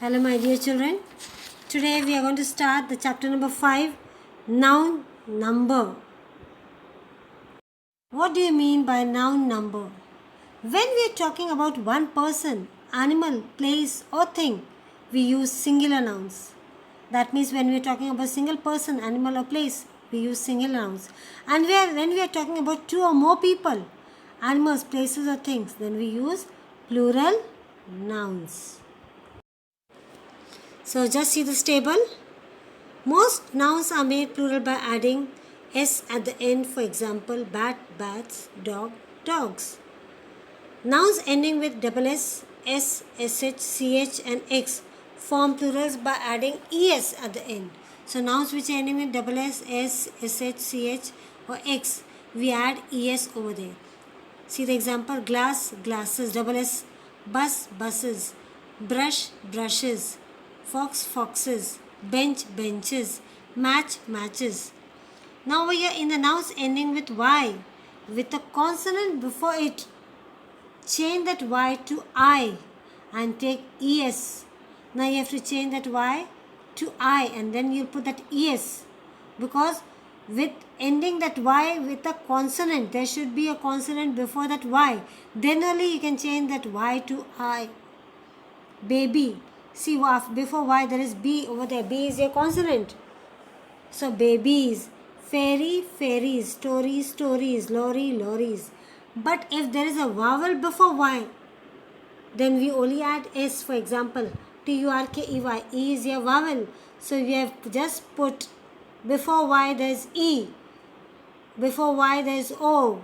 Hello my dear children. Today we are going to start the chapter number 5, noun number. What do you mean by noun number? When we are talking about one person, animal, place or thing, we use singular nouns. That means when we are talking about single person, animal or place, we use singular nouns. And when we are talking about two or more people, animals, places or things, then we use plural nouns. So just see this table. Most nouns are made plural by adding s at the end, for example, bat, bats, dog, dogs. Nouns ending with double s, sh, ch and x form plurals by adding es at the end. So nouns which are ending with double s, sh, ch or x, we add es over there. See the example: glass, glasses, double s, bus, buses, brush, brushes, fox, foxes, bench, benches, match, matches. Now we are in the nouns ending with y, with a consonant before it. Change that y to I and take es. Now you have to change that y to I and then you put that es, because with ending that y with a consonant, there should be a consonant before that y. Then only you can change that y to I. Baby. See, before y there is b over there. B is a consonant. So babies. Fairy, fairies. Story, stories. Lorry, lorries. But if there is a vowel before y, then we only add s. For example, turkey. E is a vowel. So we have just put before y there is e. Before y there is o.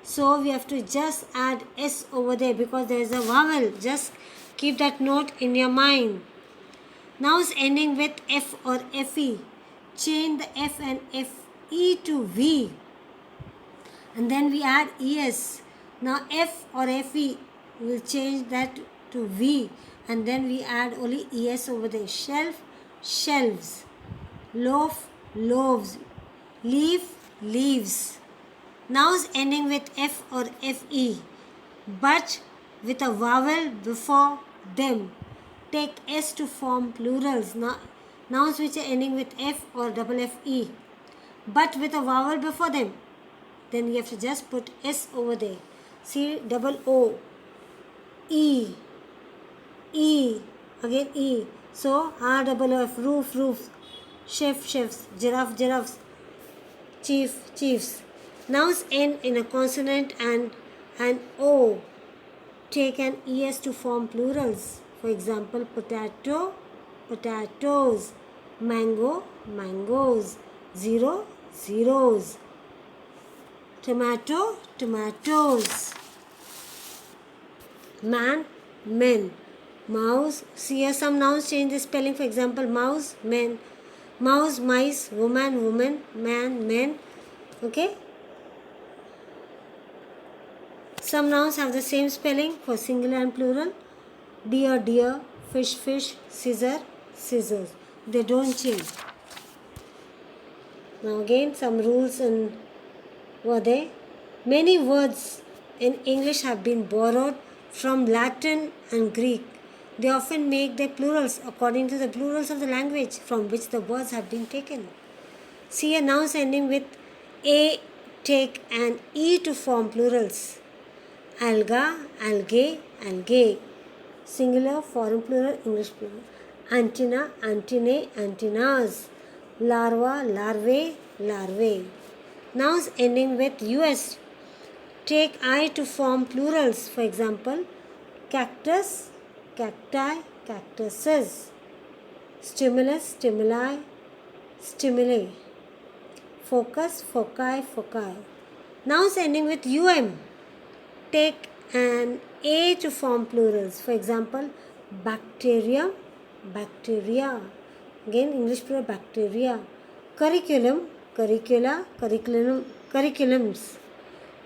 So we have to just add s over there because there is a vowel. Just keep that note in your mind. Nouns ending with f or fe. Change the f and fe to v. And then we add es. Now f or fe will change that to v. And then we add only es over there. Shelf, shelves. Loaf, loaves. Leaf, leaves. Nouns ending with f or fe, but with a vowel before them, take s to form plurals. Nouns which are ending with f or double fe, but with a vowel before them, then you have to just put s over there. See, double o, e, e, again e. So r double f, roof, roofs, chef, chefs, giraffe, giraffes, chief, chiefs. Nouns end in a consonant and an o. Take an es to form plurals. For example, potato, potatoes, mango, mangoes, zero, zeros, tomato, tomatoes, man, men, mouse. See here some nouns change the spelling. For example, mouse, men, mouse, mice, woman, woman, man, men. Okay. Some nouns have the same spelling for singular and plural. Deer, deer, fish, fish, scissor, scissors. They don't change. Now again some rules were there. Many words in English have been borrowed from Latin and Greek. They often make their plurals according to the plurals of the language from which the words have been taken. See a nouns ending with a, take an e to form plurals. Alga, algae, algae. Singular, foreign plural, English plural. Antenna, antennae, antennas. Larva, larvae, larvae. Nouns ending with us. Take I to form plurals. For example, cactus, cacti, cactuses. Stimulus, stimuli, stimuli. Focus, foci, foci. Nouns ending with take an a to form plurals. For example, bacterium, bacteria. Again, English plural, bacteria. Curriculum, curricula, curriculum, curriculums.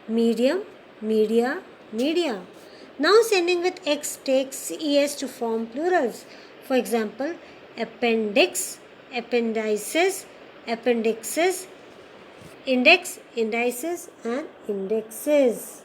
Medium, media, media. Nouns ending with x takes es to form plurals. For example, appendix, appendices, appendixes, index, indices and indexes.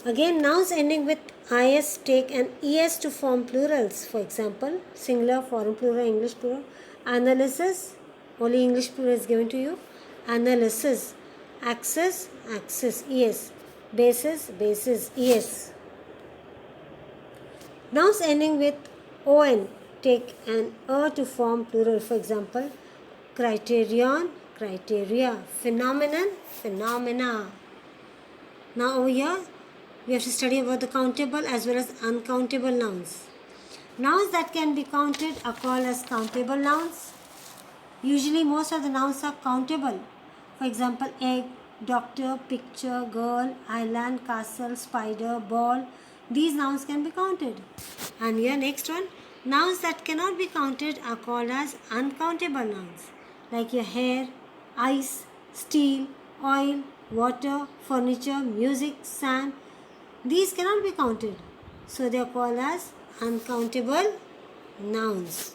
Again, nouns ending with is take an es to form plurals. For example, singular, foreign plural, English plural. Analysis, only English plural is given to you. Analysis. Axis, axis, es. Basis, basis, es. Nouns ending with on take an to form plural. For example, criterion, criteria. Phenomenon, phenomena. Now over here, we have to study about the countable as well as uncountable nouns. Nouns that can be counted are called as countable nouns. Usually most of the nouns are countable. For example, egg, doctor, picture, girl, island, castle, spider, ball. These nouns can be counted. And here next one, nouns that cannot be counted are called as uncountable nouns. Like your hair, ice, steel, oil, water, furniture, music, sand. These cannot be counted. So they are called as uncountable nouns.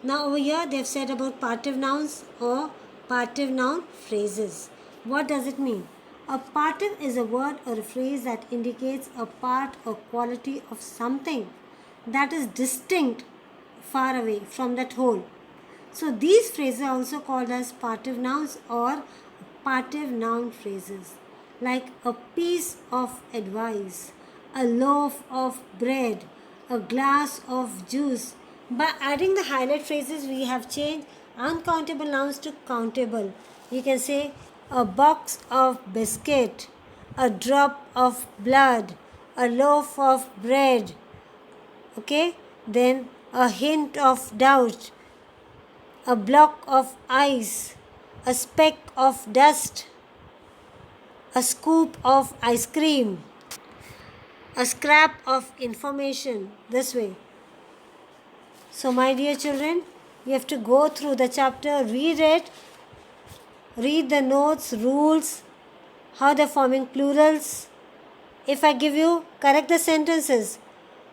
Now over here they have said about partive nouns or partive noun phrases. What does it mean? A partive is a word or a phrase that indicates a part or quality of something that is distinct far away from that whole. So these phrases are also called as partive nouns or partive noun phrases. Like a piece of advice, a loaf of bread, a glass of juice. By adding the highlight phrases, we have changed uncountable nouns to countable. You can say a box of biscuit, a drop of blood, a loaf of bread. Okay? Then a hint of doubt, a block of ice, a speck of dust, a scoop of ice cream, a scrap of information. This way. So my dear children, you have to go through the chapter, read it, read the notes, rules, how they're forming plurals. If I give you, correct the sentences.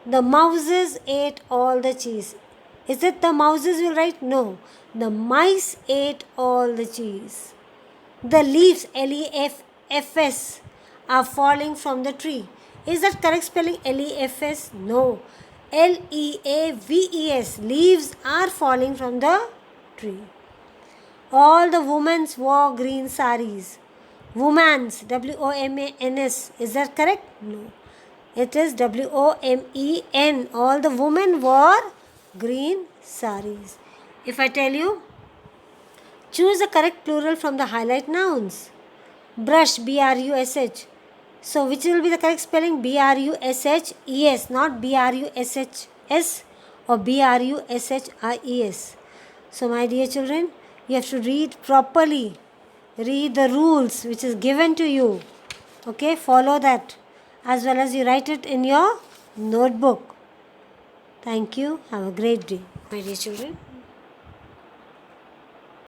The mouses ate all the cheese. Is it the mouses will write? No. The mice ate all the cheese. The leaves, L-E-F-F-S, are falling from the tree. Is that correct spelling? L-E-F-S? No. L-E-A-V-E-S. Leaves are falling from the tree. All the women wore green saris. Womans, W-O-M-A-N-S. Is that correct? No. It is W-O-M-E-N. All the women wore green saris. If I tell you, choose the correct plural from the highlight nouns. Brush, B-R-U-S-H. So which will be the correct spelling? B-R-U-S-H-E-S, not B-R-U-S-H-S or B-R-U-S-H-I-E-S. So my dear children, you have to read properly. Read the rules which is given to you. Okay, follow that. As well as you write it in your notebook. Thank you. Have a great day, my dear children.